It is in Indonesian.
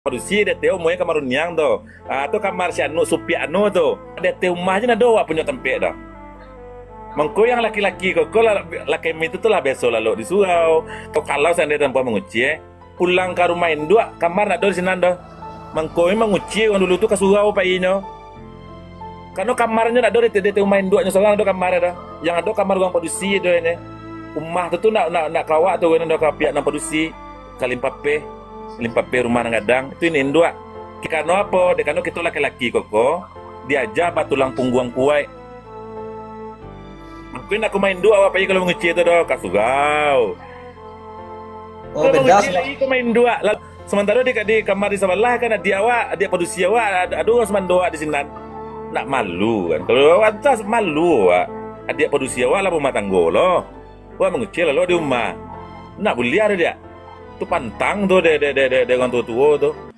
Produksi dia teu moe kamar unyang tu. Tu kamar si anu supi anu tu. Dia teu mah je na doa punya tempat dah. Mengko yang laki-laki kok laki itu tu lah besok lalu di surau. Kalau seandainya tanpa menguci, pulang ke rumah induk kamar nak do di sinan dah. Mengko menguci orang dulu tu ke surau pak inyo. Karena kamarnya nak do di teu main induknya seorang do kamar dah. Yang ada kamar ruang produksi do ini. Rumah tu nak kawak tu kan dak pihak nak produksi kalimpape rumah ngadang itu ini induk. Karena apa? Karena kita laki-laki kok diajar batulang pungguang kuai. Mungkin aku main dua apa kalau menguci itu doh kasugau. Oh, beda. Lagi aku main dua. Lalu, sementara di kamar di sebelah kan dia produksi awak ada orang seman doa di sini. Nak malu kan. Kalau awak tas malu awak. Dia produksi awak lah rumah tangga loh. Wah menguci lah di rumah. Nak boleh ada dia. Tu pantang tu de orang tua-tua tu.